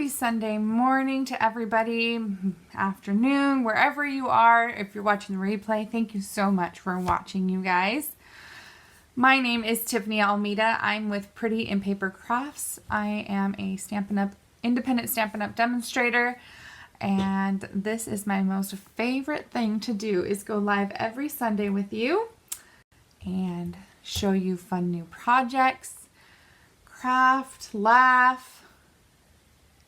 Sunday morning to everybody, afternoon, wherever you are. If you're watching the replay, thank you so much for watching, you guys. My name is Tiffany Almeida. I'm with Pretty in Paper Crafts. I am a independent Stampin' Up! Demonstrator, and this is my most favorite thing to do is go live every Sunday with you and show you fun new projects, craft, laugh,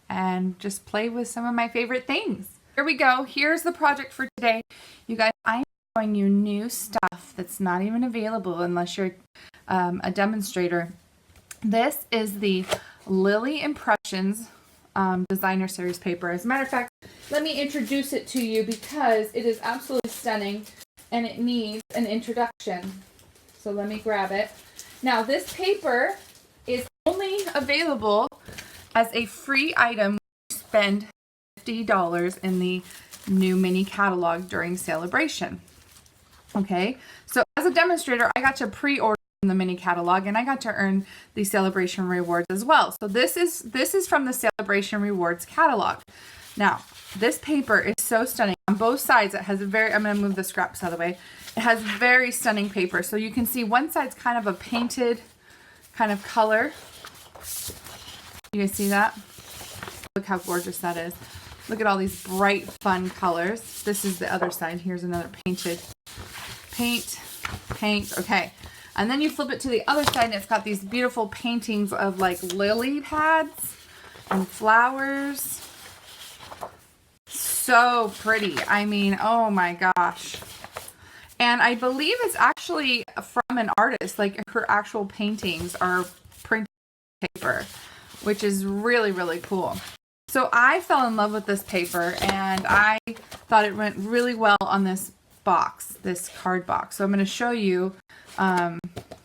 and just play with some of my favorite things. Here we go. Here's the project for today. You guys, I'm showing you new stuff that's not even available unless you're a demonstrator. This is the Lily Impressions designer series paper. As a matter of fact, let me introduce it to you because it is absolutely stunning and it needs an introduction. So let me grab it. Now this paper is only available as a free item. Spend $50 in the new mini catalog during Sale-a-bration. Okay, so as a demonstrator, I got to pre-order the mini catalog and I got to earn the Sale-a-bration rewards as well. So this is from the Sale-a-bration rewards catalog. Now, this paper is so stunning. On both sides, it has a very, I'm going to move the scraps out of the way. It has very stunning paper. So you can see one side's kind of a painted kind of color. You guys see that? Look how gorgeous that is. Look at all these bright, fun colors. This is the other side. Here's another painted. Paint. Okay. And then you flip it to the other side and it's got these beautiful paintings of like lily pads and flowers. So pretty. I mean, oh my gosh. And I believe it's actually from an artist. Like her actual paintings are printed paper, which is really, really cool. So I fell in love with this paper and I thought it went really well on this box, this card box. So I'm going to show you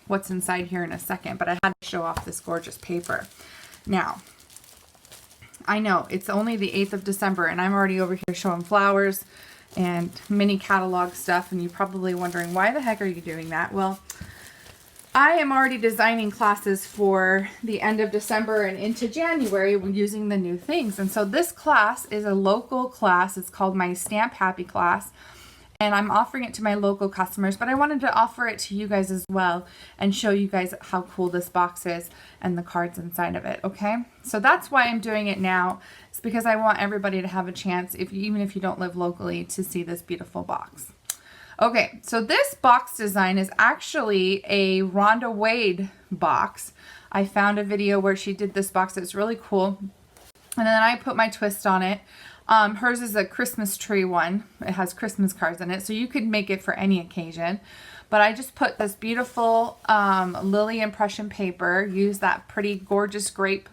what's inside here in a second, but I had to show off this gorgeous paper. Now, I know it's only the 8th of December and I'm already over here showing flowers and mini catalog stuff, and you're probably wondering, why the heck are you doing that? Well, I am already designing classes for the end of December and into January using the new things. And so this class is a local class. It's called my Stamp Happy class. And I'm offering it to my local customers, but I wanted to offer it to you guys as well and show you guys how cool this box is and the cards inside of it, okay? So that's why I'm doing it now. It's because I want everybody to have a chance, even if you don't live locally, to see this beautiful box. Okay, so this box design is actually a Rhonda Wade box. I found a video where she did this box. It's really cool. And then I put my twist on it. Hers is a Christmas tree one. It has Christmas cards in it, so you could make it for any occasion. But I just put this beautiful Lily impression paper, use that pretty gorgeous grape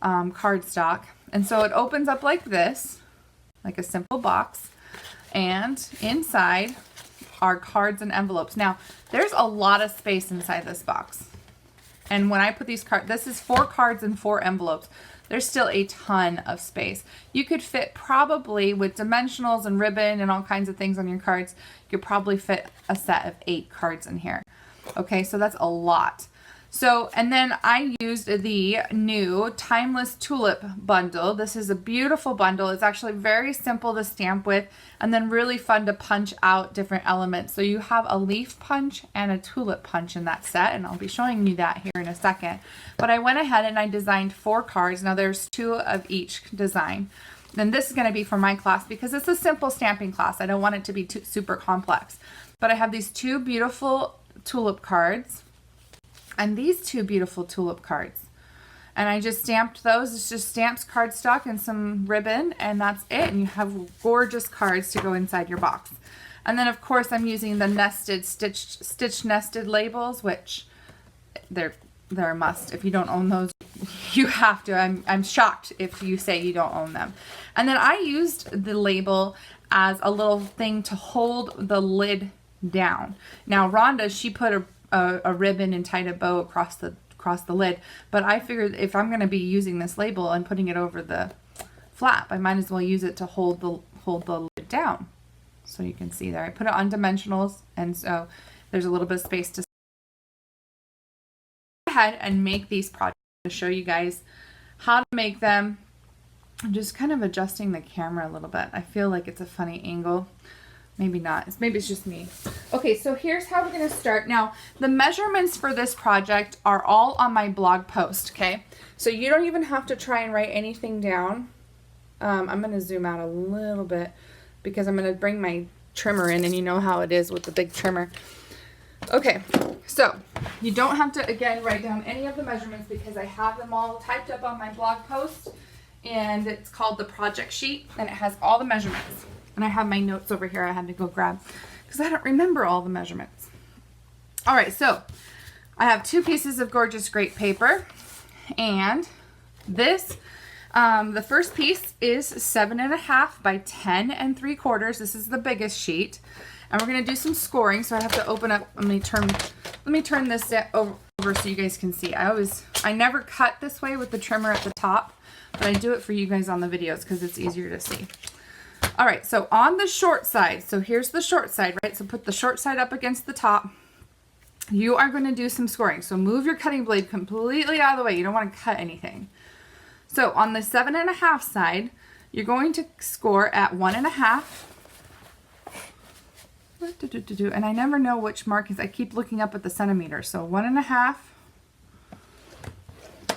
cardstock. And so it opens up like this, like a simple box. And inside are cards and envelopes. Now, there's a lot of space inside this box. And when I put these cards, this is 4 cards and 4 envelopes. There's still a ton of space. You could fit probably, with dimensionals and ribbon and all kinds of things on your cards, you could probably fit a set of 8 cards in here. Okay, so that's a lot. So, and then I used the new Timeless Tulip bundle. This is a beautiful bundle. It's actually very simple to stamp with and then really fun to punch out different elements. So you have a leaf punch and a tulip punch in that set, and I'll be showing you that here in a second. But I went ahead and I designed 4 cards. Now there's 2 of each design. Then this is going to be for my class because it's a simple stamping class. I don't want it to be too super complex. But I have these 2 beautiful tulip cards and these 2 beautiful tulip cards. And I just stamped those. It's just stamps, cardstock, and some ribbon, and that's it. And you have gorgeous cards to go inside your box. And then, of course, I'm using the nested, stitch nested labels, which they're a must. If you don't own those, you have to. I'm shocked if you say you don't own them. And then I used the label as a little thing to hold the lid down. Now, Rhonda, she put a ribbon and tied a bow across the lid, but I figured if I'm going to be using this label and putting it over the flap, I might as well use it to hold the lid down. So you can see there, I put it on dimensionals, and so there's a little bit of space to go ahead and make these projects to show you guys how to make them I'm just kind of adjusting the camera a little bit. I feel like it's a funny angle. Maybe not. Maybe it's just me. Okay, so here's how we're going to start. Now, the measurements for this project are all on my blog post, okay? So you don't even have to try and write anything down. I'm going to zoom out a little bit because I'm going to bring my trimmer in, and you know how it is with the big trimmer. Okay, so you don't have to, again, write down any of the measurements because I have them all typed up on my blog post, and it's called the project sheet, and it has all the measurements. And I have my notes over here I had to go grab because I don't remember all the measurements. All right, so I have 2 pieces of gorgeous grape paper, and this, the first piece is 7.5 by 10 3/4. This is the biggest sheet, and we're gonna do some scoring. So I have to open up. Let me turn this over so you guys can see. I never cut this way with the trimmer at the top, but I do it for you guys on the videos because it's easier to see. All right, so on the short side, so here's the short side, right? So put the short side up against the top. You are going to do some scoring. So move your cutting blade completely out of the way. You don't want to cut anything. So on the 7.5 side, you're going to score at 1.5. And I never know which mark is. I keep looking up at the centimeter. So 1.5.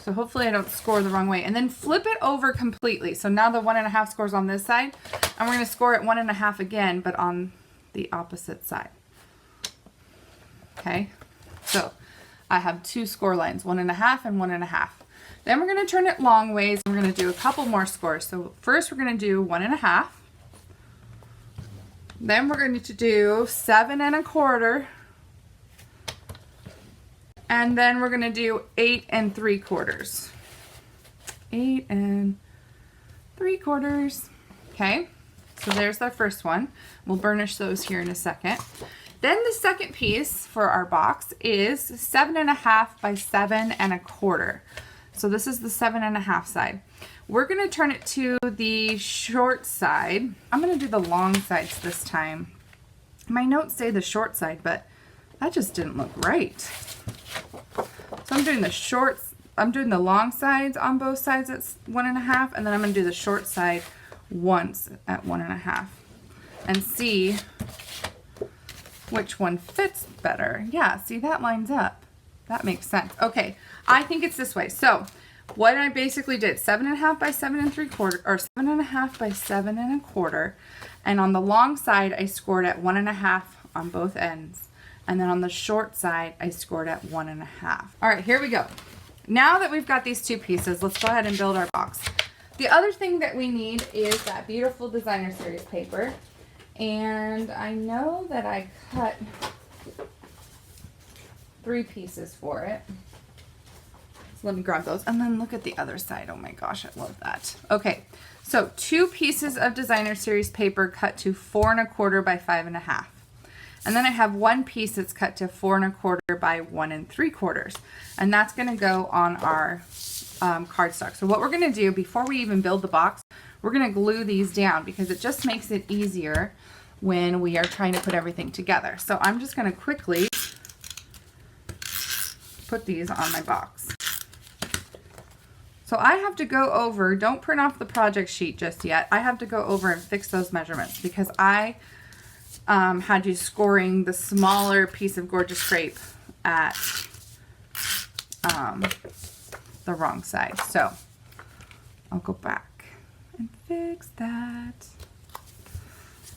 So hopefully I don't score the wrong way. And then flip it over completely. So now the 1.5 scores on this side. And we're going to score at 1.5 again, but on the opposite side. Okay. So I have 2 score lines, 1.5 and 1.5. Then we're going to turn it long ways. We're going to do a couple more scores. So first we're going to do 1.5. Then we're going to do 7 1/4. And then we're going to do 8 3/4. 8 3/4. Okay, so there's our first one. We'll burnish those here in a second. Then the second piece for our box is 7.5 by 7 1/4. So this is the 7.5 side. We're going to turn it to the short side. I'm going to do the long sides this time. My notes say the short side, but that just didn't look right. So I'm doing the long sides on both sides at 1.5, and then I'm going to do the short side once at 1.5 and see which one fits better. Yeah, see, that lines up. That makes sense. Okay, I think it's this way. So what I basically did, 7.5 by 7 3/4, or 7.5 by 7 1/4, and on the long side I scored at 1.5 on both ends. And then on the short side, I scored at 1.5. All right, here we go. Now that we've got these 2 pieces, let's go ahead and build our box. The other thing that we need is that beautiful designer series paper. And I know that I cut 3 pieces for it. So let me grab those. And then look at the other side. Oh my gosh, I love that. Okay, so 2 pieces of designer series paper cut to 4 1/4 by 5 1/2. And then I have 1 piece that's cut to 4 1/4 by 1 3/4. And that's going to go on our cardstock. So what we're going to do before we even build the box, we're going to glue these down because it just makes it easier when we are trying to put everything together. So I'm just going to quickly put these on my box. So I have to go over, don't print off the project sheet just yet. I have to go over and fix those measurements because I had you scoring the smaller piece of gorgeous grape at the wrong side. So I'll go back and fix that.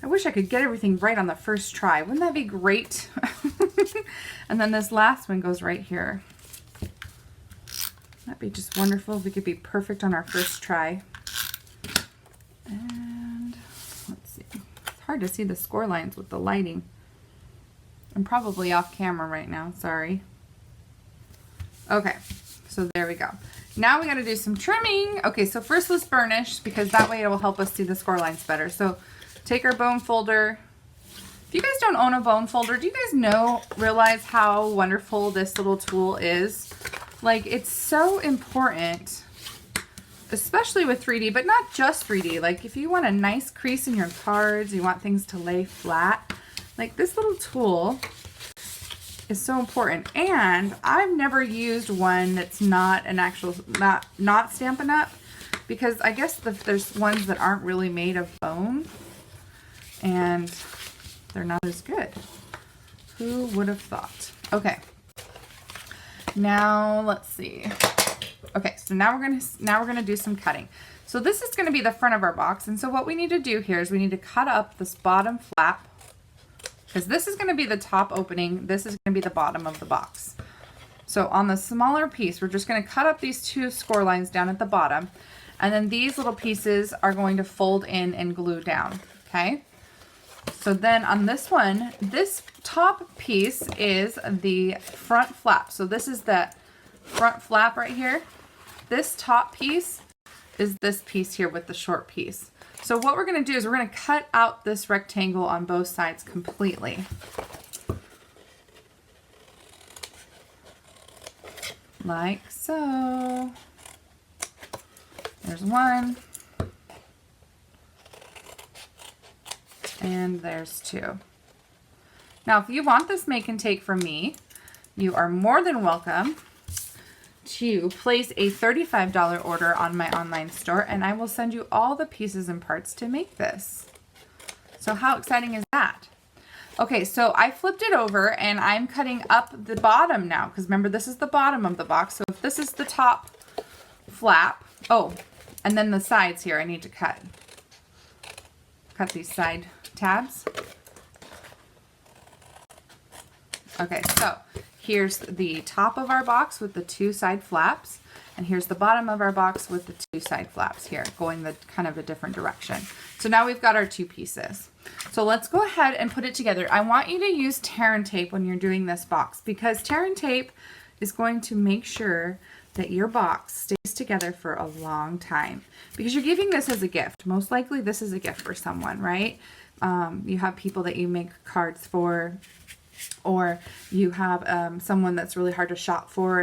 I wish I could get everything right on the first try. Wouldn't that be great? And then this last one goes right here. That'd be just wonderful if we could be perfect on our first try. And let's see. It's hard to see the score lines with the lighting. I'm probably off camera right now, sorry. Okay, so there we go. Now we gotta do some trimming. Okay, so first let's burnish because that way it will help us see the score lines better. So take our bone folder. If you guys don't own a bone folder, do you guys realize how wonderful this little tool is? Like, it's so important, especially with 3D, but not just 3D. Like, if you want a nice crease in your cards, you want things to lay flat, like this little tool is so important. And I've never used one that's not an actual, not Stampin' Up. because I guess there's ones that aren't really made of bone and they're not as good. Who would have thought? Okay. Now let's see. Okay, so now we're gonna do some cutting. So this is gonna be the front of our box, and so what we need to do here is we need to cut up this bottom flap, because this is gonna be the top opening, this is gonna be the bottom of the box. So on the smaller piece, we're just gonna cut up these 2 score lines down at the bottom, and then these little pieces are going to fold in and glue down, okay? So then on this one, this top piece is the front flap. So this is the front flap right here. This top piece is this piece here with the short piece. So what we're gonna do is we're gonna cut out this rectangle on both sides completely. Like so. There's one. And there's 2. Now, if you want this make and take from me, you are more than welcome to place a $35 order on my online store, and I will send you all the pieces and parts to make this. So how exciting is that? Okay, so I flipped it over and I'm cutting up the bottom now, because remember, this is the bottom of the box. So if this is the top flap, oh, and then the sides here, I need to cut these side tabs. Okay, so here's the top of our box with the 2 side flaps, and here's the bottom of our box with the 2 side flaps here, going the kind of a different direction. So now we've got our 2 pieces. So let's go ahead and put it together. I want you to use tear and tape when you're doing this box, because tear and tape is going to make sure that your box stays together for a long time, because you're giving this as a gift. Most likely this is a gift for someone, right? You have people that you make cards for, or you have someone that's really hard to shop for,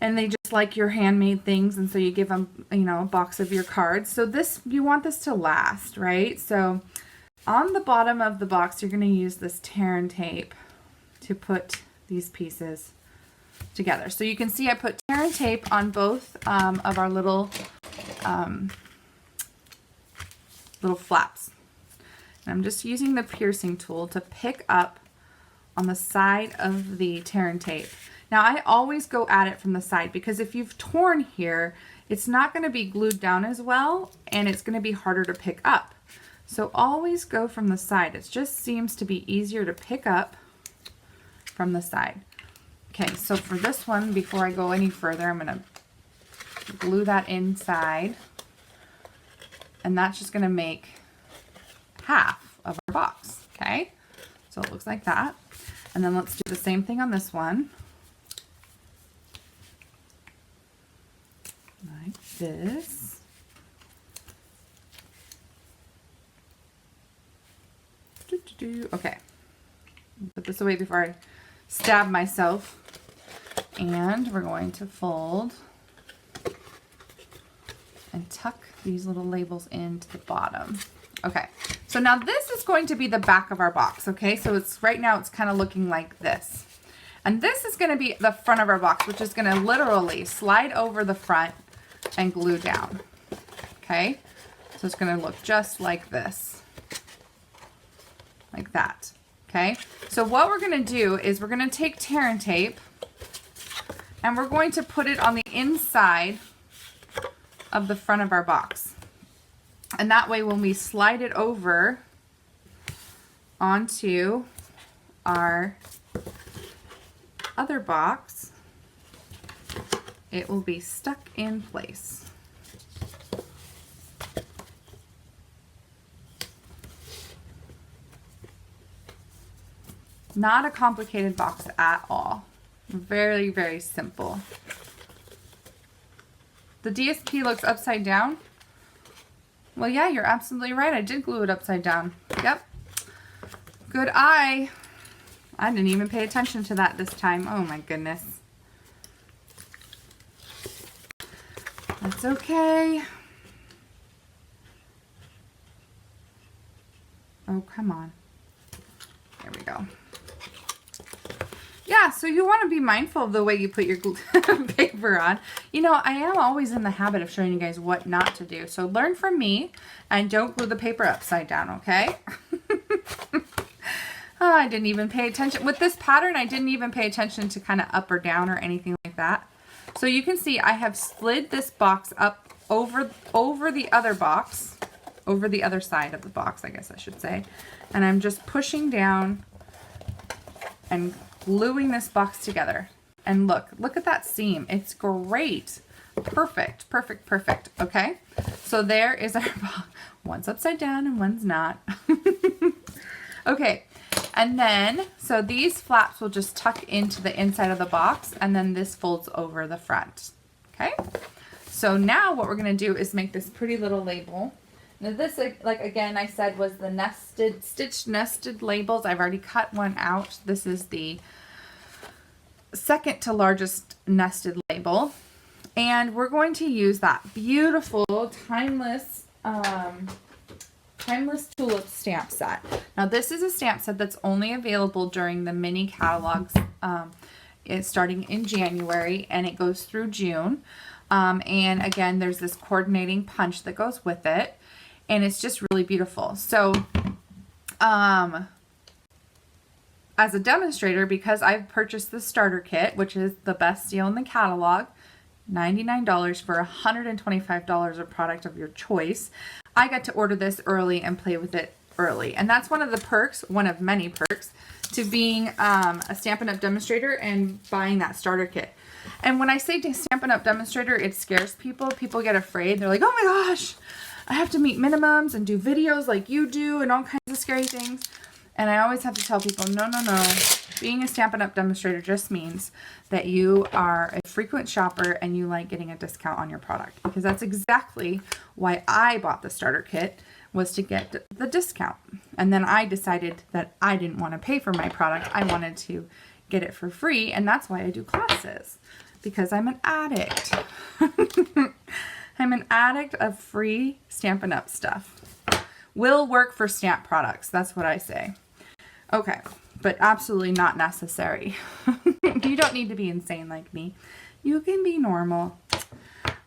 and they just like your handmade things, and so you give them, you know, a box of your cards. So this, you want this to last, right? So on the bottom of the box, you're going to use this tear and tape to put these pieces together. So you can see I put tear and tape on both of our little flaps. And I'm just using the piercing tool to pick up on the side of the tear and tape. Now I always go at it from the side, because if you've torn here, it's not going to be glued down as well, and it's going to be harder to pick up. So always go from the side. It just seems to be easier to pick up from the side. Okay, so for this one, before I go any further, I'm going to glue that inside, and that's just going to make half of our box, okay? So it looks like that. And then let's do the same thing on this one. Like this. Okay. Put this away before I stab myself. And we're going to fold and tuck these little labels into the bottom. Okay, so now this is going to be the back of our box, okay? So it's right now it's kind of looking like this. And this is going to be the front of our box, which is going to literally slide over the front and glue down, okay? So it's going to look just like this, like that, okay? So what we're going to do is we're going to take tear and tape, and we're going to put it on the inside of the front of our box. And that way when we slide it over onto our other box, it will be stuck in place. Not a complicated box at all. Very, very simple. The DSP looks upside down. Well, yeah, you're absolutely right. I did glue it upside down. Yep. Good eye. I didn't even pay attention to that this time. Oh my goodness. That's okay. Oh, come on. There we go. Yeah, so you want to be mindful of the way you put your paper on. You know, I am always in the habit of showing you guys what not to do. So learn from me and don't glue the paper upside down, okay? Oh, I didn't even pay attention. With this pattern, I didn't even pay attention to kind of up or down or anything like that. So you can see I have slid this box up over the other box, over the other side of the box, I guess I should say. And I'm just pushing down and gluing this box together. And look at that seam. It's great. Perfect, perfect, perfect. Okay, so there is our box. One's upside down and one's not. Okay, and then, so these flaps will just tuck into the inside of the box, and then this folds over the front. Okay, so now what we're gonna do is make this pretty little label. Now this, like again, I said was the stitched nested labels. I've already cut one out. This is the second to largest nested label. And we're going to use that beautiful timeless tulip stamp set. Now this is a stamp set that's only available during the mini catalogs. It's starting in January and it goes through June. And again, there's this coordinating punch that goes with it. And it's just really beautiful. So, as a demonstrator, because I've purchased the starter kit, which is the best deal in the catalog, $99 for $125 of product of your choice, I got to order this early and play with it early. And that's one of the perks, one of many perks, to being a Stampin' Up! Demonstrator and buying that starter kit. And when I say Stampin' Up! Demonstrator, it scares people. People get afraid. They're like, oh my gosh, I have to meet minimums and do videos like you do and all kinds of scary things. And I always have to tell people, no, no, no. Being a Stampin' Up! Demonstrator just means that you are a frequent shopper and you like getting a discount on your product. Because that's exactly why I bought the starter kit, was to get the discount. And then I decided that I didn't want to pay for my product. I wanted to get it for free. And that's why I do classes. Because I'm an addict. I'm an addict of free Stampin' Up! Stuff. Will work for stamp products. That's what I say. Okay, but absolutely not necessary. You don't need to be insane like me. You can be normal.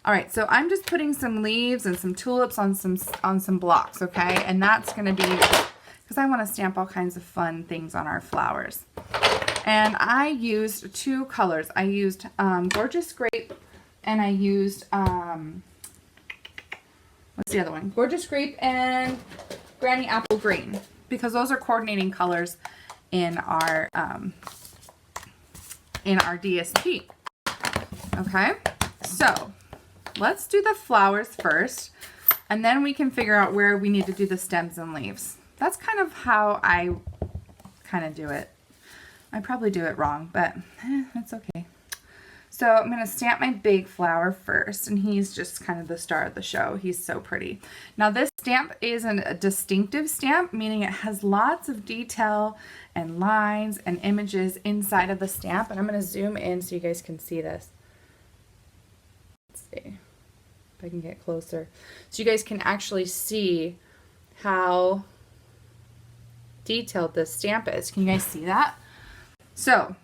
All right, so I'm just putting some leaves and some tulips on some blocks, okay? And that's going to be because I want to stamp all kinds of fun things on our flowers. And I used two colors. I used Gorgeous Grape and I used what's the other one? Gorgeous Grape and Granny Apple Green, because those are coordinating colors in our DSP. Okay, so let's do the flowers first, and then we can figure out where we need to do the stems and leaves. That's kind of how I kind of do it. I probably do it wrong, but it's okay. So I'm going to stamp my big flower first, and he's just kind of the star of the show. He's so pretty. Now this stamp is a distinctive stamp, meaning it has lots of detail and lines and images inside of the stamp. And I'm going to zoom in so you guys can see this. Let's see if I can get closer. So you guys can actually see how detailed this stamp is. Can you guys see that? So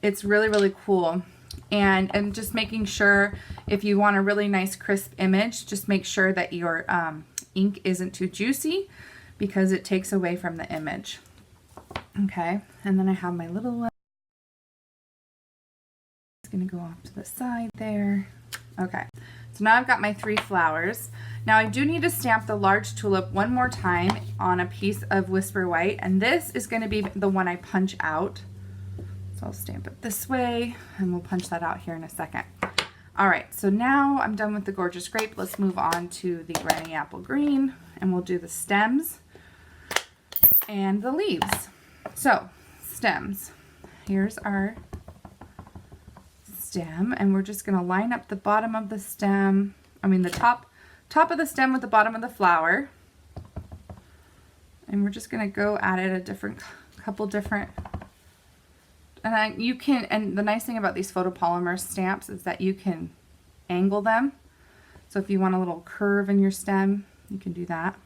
it's really, really cool. And I'm just making sure, if you want a really nice crisp image, just make sure that your ink isn't too juicy, because it takes away from the image. Okay, and then I have my little one. It's going to go off to the side there. Okay, so now I've got my 3 flowers. Now I do need to stamp the large tulip one more time on a piece of Whisper White, and this is going to be the one I punch out. So I'll stamp it this way, and we'll punch that out here in a second. All right, so now I'm done with the Gorgeous Grape. Let's move on to the Granny Apple Green, and we'll do the stems and the leaves. So, stems. Here's our stem, and we're just gonna line up the bottom of the stem, the top of the stem with the bottom of the flower. And we're just gonna go at it a couple different. And the nice thing about these photopolymer stamps is that you can angle them. So if you want a little curve in your stem, you can do that.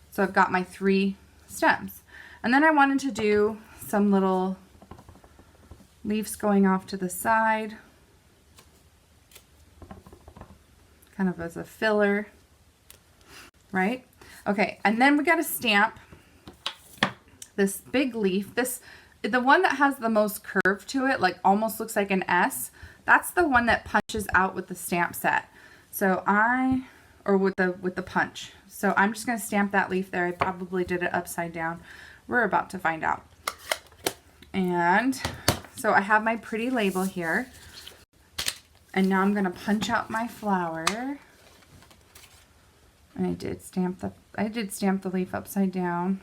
So I've got my 3 stems. And then I wanted to do some little leaves going off to the side, kind of as a filler, right? Okay, and then we got to stamp this big leaf. The one that has the most curve to it, like almost looks like an S, that's the one that punches out with the stamp set. So or with the punch. So I'm just going to stamp that leaf there. I probably did it upside down. We're about to find out. And so I have my pretty label here. And now I'm going to punch out my flower. And I did stamp the leaf upside down.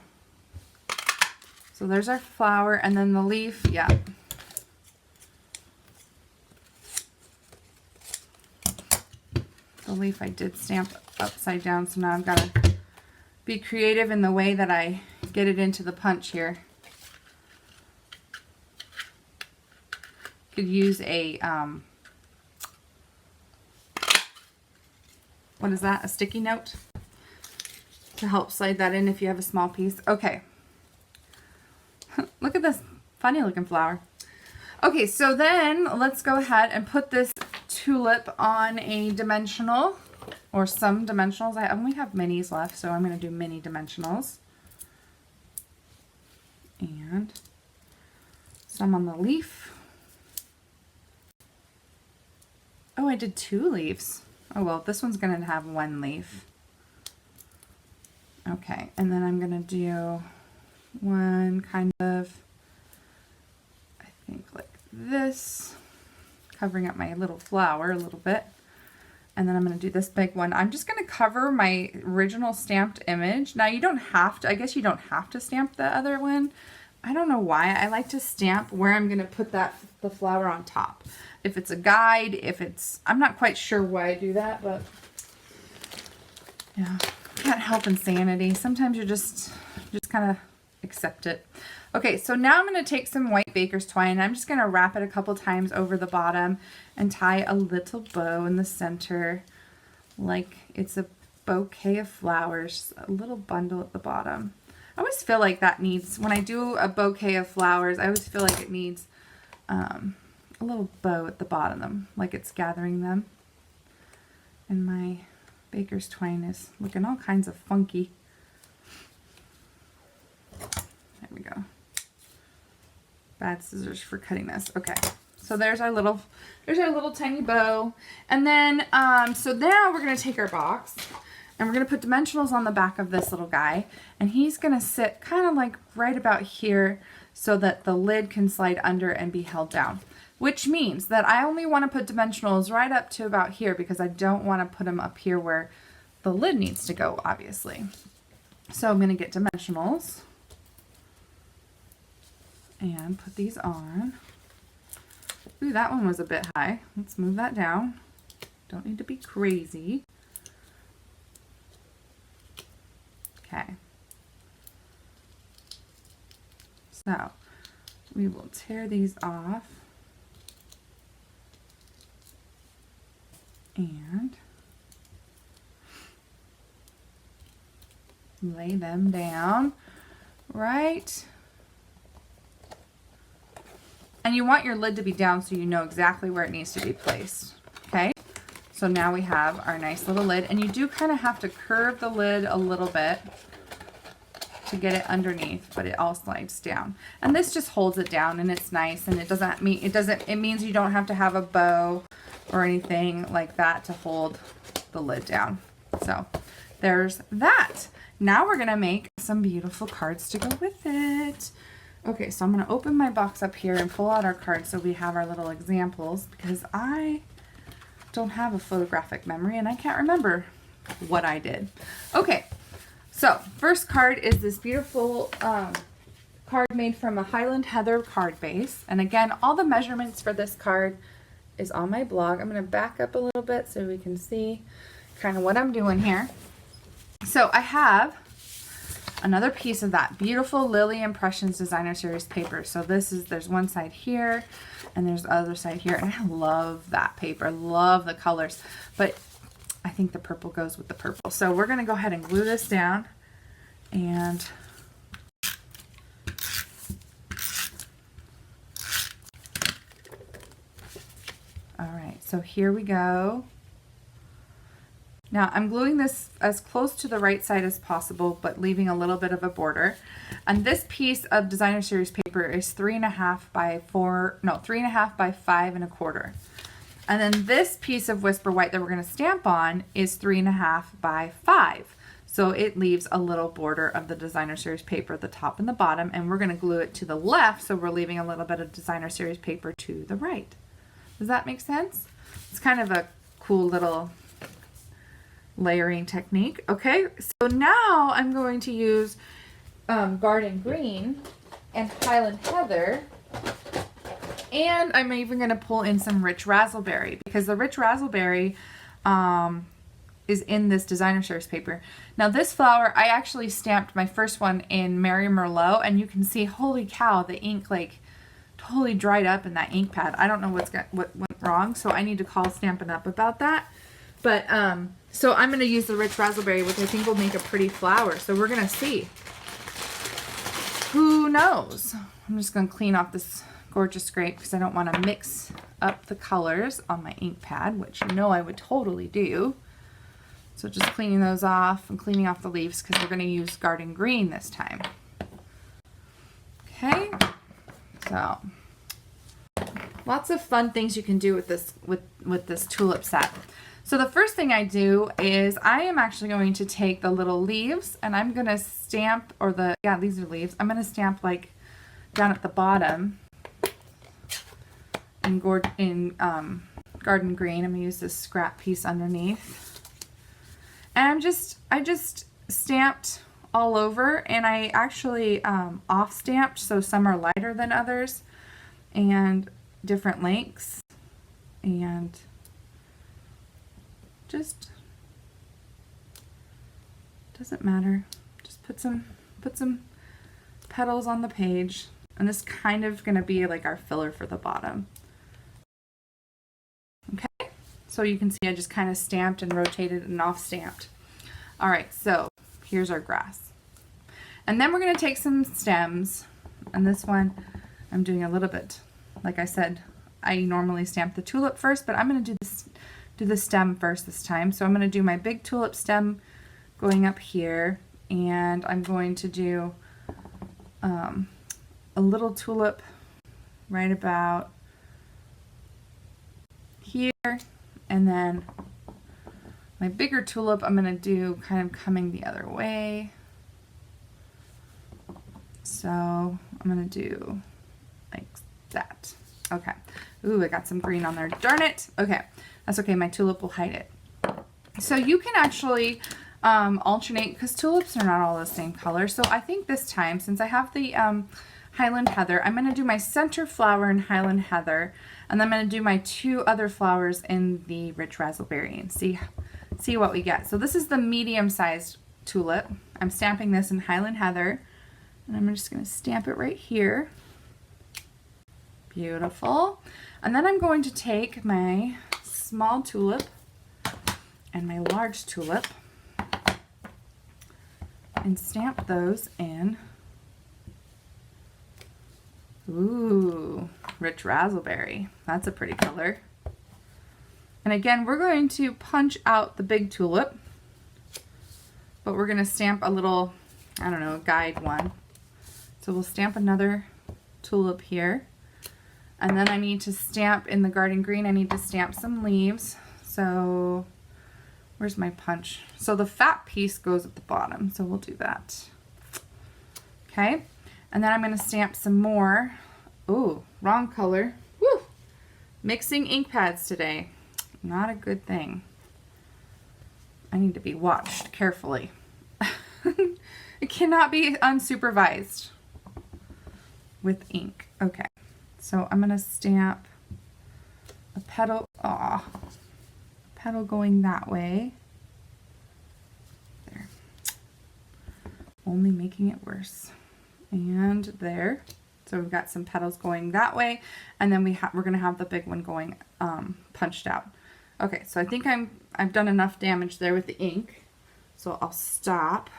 So there's our flower, and then the leaf, yeah. The leaf I did stamp upside down, so now I've got to be creative in the way that I get it into the punch here. Could use a, what is that? A sticky note to help slide that in if you have a small piece. Okay. Look at this funny looking flower. Okay, so then let's go ahead and put this tulip on a dimensional, or some dimensionals. I only have minis left, so I'm going to do mini dimensionals. And some on the leaf. Oh, I did 2 leaves. Oh well, this one's going to have 1 leaf. Okay, and then I'm going to do one kind of, I think like this, covering up my little flower a little bit. And then I'm going to do this big one. I'm just going to cover my original stamped image. Now you don't have to, I guess you don't have to stamp the other one. I don't know why. I like to stamp where I'm going to put the flower on top. If it's a guide, I'm not quite sure why I do that, but yeah, can't help insanity. Sometimes you just kind of accept it. Okay, so now I'm going to take some white baker's twine, and I'm just going to wrap it a couple times over the bottom and tie a little bow in the center like it's a bouquet of flowers, a little bundle at the bottom. I always feel like that needs, when I do a bouquet of flowers, I always feel like it needs a little bow at the bottom, like it's gathering them. And my baker's twine is looking all kinds of funky. There we go. Bad scissors for cutting this. Okay, so there's our little tiny bow. And then, so now we're gonna take our box and we're gonna put dimensionals on the back of this little guy, and he's gonna sit kind of like right about here so that the lid can slide under and be held down. Which means that I only want to put dimensionals right up to about here because I don't want to put them up here where the lid needs to go, obviously. So I'm gonna get dimensionals and put these on. Ooh, that one was a bit high. Let's move that down. Don't need to be crazy. Okay. So we will tear these off and lay them down right. And you want your lid to be down so you know exactly where it needs to be placed. Okay, so now we have our nice little lid, and you do kind of have to curve the lid a little bit to get it underneath, but it all slides down. And this just holds it down, and it's nice, and it means you don't have to have a bow or anything like that to hold the lid down. So there's that. Now we're gonna make some beautiful cards to go with it. Okay, so I'm going to open my box up here and pull out our cards so we have our little examples, because I don't have a photographic memory and I can't remember what I did. Okay, so first card is this beautiful card made from a Highland Heather card base. And again, all the measurements for this card is on my blog. I'm going to back up a little bit so we can see kind of what I'm doing here. So I have another piece of that beautiful Lily Impressions Designer Series paper. So there's one side here and there's the other side here, and I love that paper. Love the colors, but I think the purple goes with the purple. So we're going to go ahead and glue this down, and All right, so here we go. Now I'm gluing this as close to the right side as possible, but leaving a little bit of a border. And this piece of designer series paper is 3.5 by 3.5 by 5.25. And then this piece of Whisper White that we're going to stamp on is 3.5 by 5. So it leaves a little border of the designer series paper at the top and the bottom, and we're going to glue it to the left, so we're leaving a little bit of designer series paper to the right. Does that make sense? It's kind of a cool little layering technique. Okay, so now I'm going to use Garden Green and Highland Heather, and I'm even going to pull in some Rich Razzleberry, because the Rich Razzleberry is in this designer series paper. Now this flower, I actually stamped my first one in Mary Merlot, and you can see, holy cow, the ink like totally dried up in that ink pad. I don't know what went wrong, so I need to call Stampin' Up! About that. But so I'm going to use the Rich Razzleberry, which I think will make a pretty flower. So we're going to see. Who knows? I'm just going to clean off this gorgeous scrape because I don't want to mix up the colors on my ink pad, which you know I would totally do. So just cleaning those off and cleaning off the leaves because we're going to use Garden Green this time. Okay, so lots of fun things you can do with this with this tulip set. So the first thing I do is I am actually going to take the little leaves and I'm going to stamp, or these are leaves. I'm going to stamp like down at the bottom in Garden Green. I'm going to use this scrap piece underneath. And I just stamped all over, and I actually off stamped, so some are lighter than others and different lengths, and just doesn't matter. Just put some petals on the page, and this kind of gonna be like our filler for the bottom. Okay, so you can see I just kind of stamped and rotated and off stamped. All right, so here's our grass, and then we're gonna take some stems, and this one I'm doing a little bit, like I said, I normally stamp the tulip first, but I'm gonna do the stem first this time. So I'm going to do my big tulip stem going up here, and I'm going to do a little tulip right about here, and then my bigger tulip I'm going to do kind of coming the other way. So I'm going to do like that. Okay. Ooh, I got some green on there. Darn it. Okay. That's okay. My tulip will hide it. So you can actually alternate, because tulips are not all the same color. So I think this time, since I have the Highland Heather, I'm going to do my center flower in Highland Heather, and then I'm going to do my two other flowers in the Rich Razzleberry and see what we get. So this is the medium-sized tulip. I'm stamping this in Highland Heather, and I'm just going to stamp it right here. Beautiful. And then I'm going to take my small tulip and my large tulip and stamp those in, ooh, Rich Razzleberry. That's a pretty color. And again, we're going to punch out the big tulip, but we're going to stamp a little, I don't know, guide one. So we'll stamp another tulip here. And then I need to stamp in the Garden Green, I need to stamp some leaves. So where's my punch? So the fat piece goes at the bottom, so we'll do that. Okay, and then I'm going to stamp some more. Ooh, wrong color. Woo! Mixing ink pads today. Not a good thing. I need to be watched carefully. It cannot be unsupervised with ink. Okay. So I'm going to stamp a petal, petal going that way. There. Only making it worse. And there. So we've got some petals going that way, and then we're going to have the big one going punched out. Okay, so I think I've done enough damage there with the ink. So I'll stop.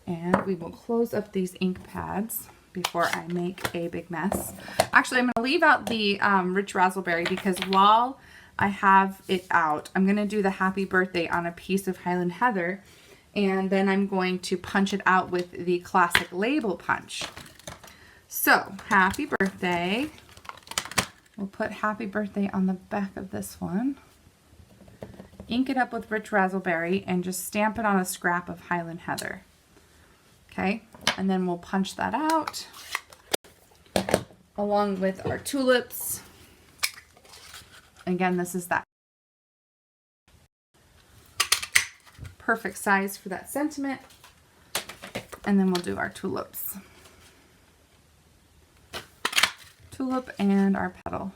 And we will close up these ink pads. before I make a big mess. Actually, I'm going to leave out the rich raspberry because while I have it out, I'm going to do the happy birthday on a piece of Highland Heather, and then I'm going to punch it out with the classic label punch. So, happy birthday. We'll put happy birthday on the back of this one. Ink it up with rich raspberry and just stamp it on a scrap of Highland Heather. Okay, and then we'll punch that out along with our tulips. Again, this is that perfect size for that sentiment. And then we'll do our tulips. Tulip and our petal.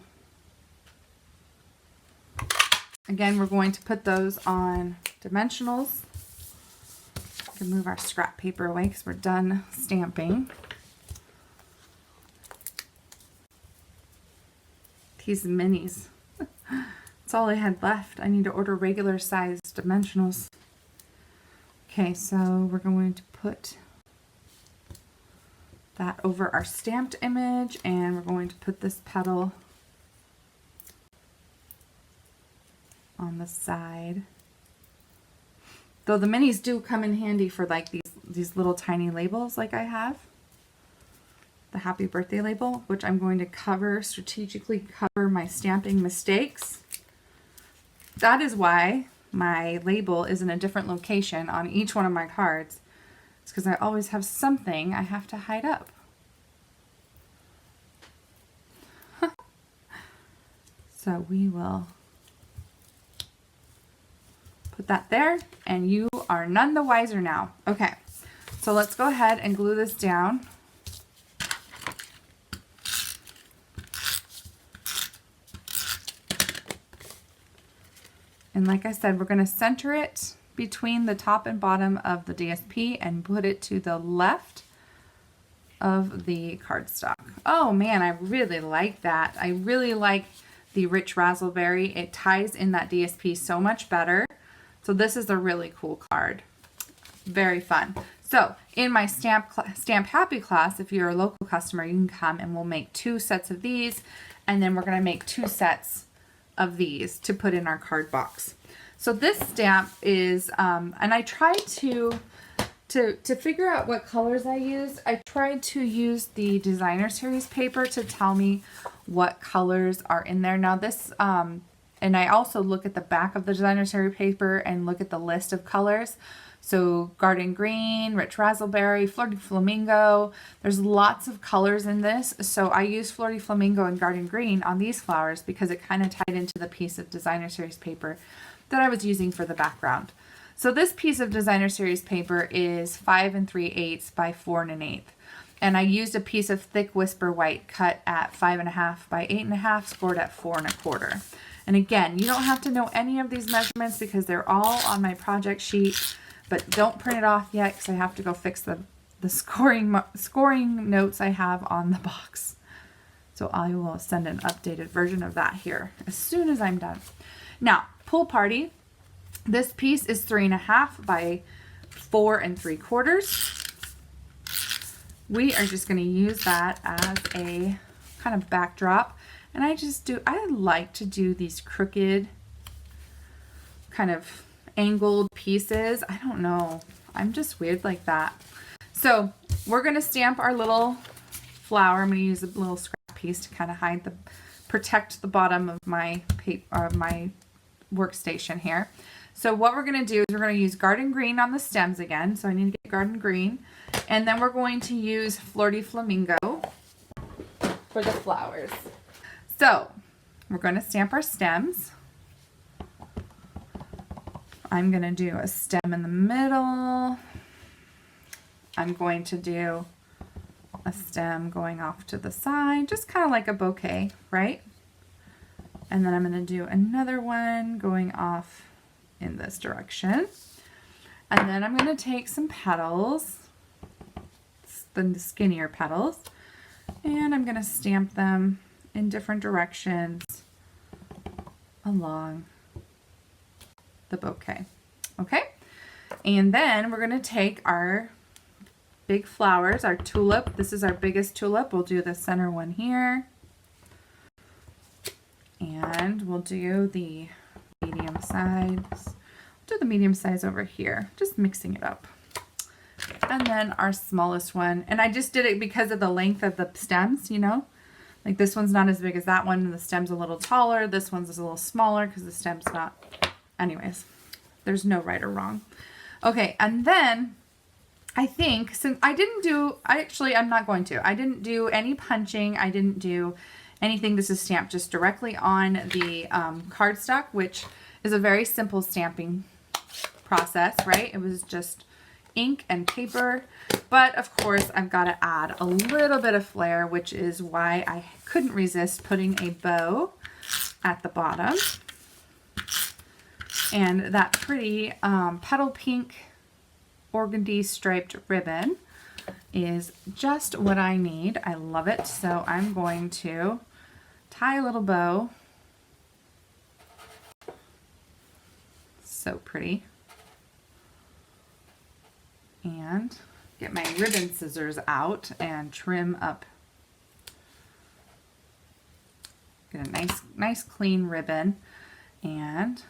Again, we're going to put those on dimensionals. We can move our scrap paper away because we're done stamping. These minis. That's all I had left. I need to order regular size dimensionals. Okay, so we're going to put that over our stamped image, and we're going to put this petal on the side. Though the minis do come in handy for like these little tiny labels like I have. The happy birthday label, which I'm going to strategically cover my stamping mistakes. That is why my label is in a different location on each one of my cards. It's because I always have something I have to hide up. So we will put that there, and you are none the wiser now. Okay, so let's go ahead and glue this down. And like I said, we're going to center it between the top and bottom of the DSP and put it to the left of the cardstock. Oh man, I really like that. I really like the rich raspberry. It ties in that DSP so much better. So this is a really cool card. Very fun. So in my Stamp Happy class, if you're a local customer, you can come and we'll make 2 sets of these, and then we're going to make 2 sets of these to put in our card box. So this stamp is, and I tried to figure out what colors I used. I tried to use the designer series paper to tell me what colors are in there. Now this, and I also look at the back of the designer series paper and look at the list of colors. So garden green, rich raspberry, flirty flamingo. There's lots of colors in this. So I used flirty flamingo and garden green on these flowers because it kind of tied into the piece of designer series paper that I was using for the background. So this piece of designer series paper is 5 3/8 by 4 1/8. And I used a piece of thick whisper white cut at 5.5 by 8.5, scored at 4 1/4. And again, you don't have to know any of these measurements because they're all on my project sheet. But don't print it off yet because I have to go fix the scoring notes I have on the box. So I will send an updated version of that here as soon as I'm done. Now, Pool Party. This piece is 3.5 by 4 3/4. We are just going to use that as a kind of backdrop. And I like to do these crooked kind of angled pieces. I don't know. I'm just weird like that. So we're going to stamp our little flower. I'm going to use a little scrap piece to kind of protect the bottom of my my workstation here. So what we're going to do is we're going to use garden green on the stems again. So I need to get garden green. And then we're going to use flirty flamingo for the flowers. So we're going to stamp our stems. I'm going to do a stem in the middle. I'm going to do a stem going off to the side, just kind of like a bouquet, right? And then I'm going to do another one going off in this direction. And then I'm going to take some petals, the skinnier petals, and I'm going to stamp them in different directions along the bouquet. Okay, and then we're going to take our big flowers, our tulip. This is our biggest tulip. We'll do the center one here. And we'll do the medium size. Do the medium size over here, just mixing it up. And then our smallest one, and I just did it because of the length of the stems, you know, like this one's not as big as that one and the stem's a little taller. This one's a little smaller because the stem's not. Anyways, there's no right or wrong. Okay, and then I think since I didn't do, I'm not going to. I didn't do any punching. I didn't do anything. This is stamped just directly on the cardstock, which is a very simple stamping process, right? It was just ink and paper, but of course I've got to add a little bit of flair, which is why I couldn't resist putting a bow at the bottom. And that pretty petal pink organdy striped ribbon is just what I need. I love it. So I'm going to tie a little bow. So pretty. And get my ribbon scissors out and trim up. Get a nice clean ribbon, and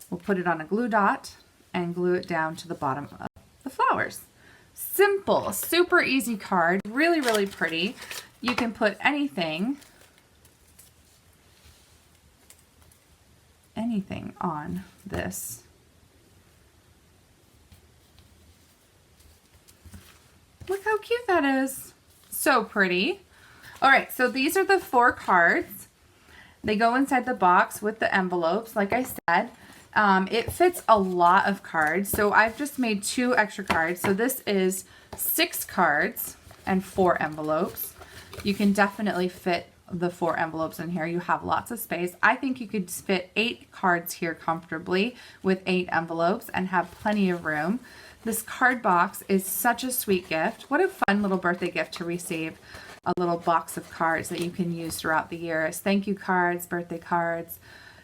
we'll put it on a glue dot and glue it down to the bottom of the flowers. Simple, super easy card, really, really pretty. You can put anything on this. Look how cute that is. So pretty. All right, so these are the 4 cards. They go inside the box with the envelopes, like I said. It fits a lot of cards, so I've just made 2 extra cards. So this is 6 cards and 4 envelopes. You can definitely fit the 4 envelopes in here. You have lots of space. I think you could fit 8 cards here comfortably with 8 envelopes and have plenty of room. This card box is such a sweet gift. What a fun little birthday gift to receive, a little box of cards that you can use throughout the year as thank you cards, birthday cards,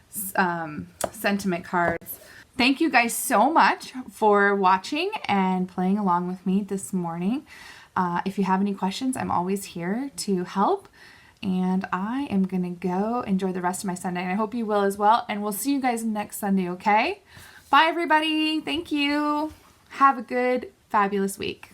sentiment cards. Thank you guys so much for watching and playing along with me this morning. If you have any questions, I'm always here to help. And I am going to go enjoy the rest of my Sunday. And I hope you will as well. And we'll see you guys next Sunday, okay? Bye, everybody. Thank you. Have a good, fabulous week.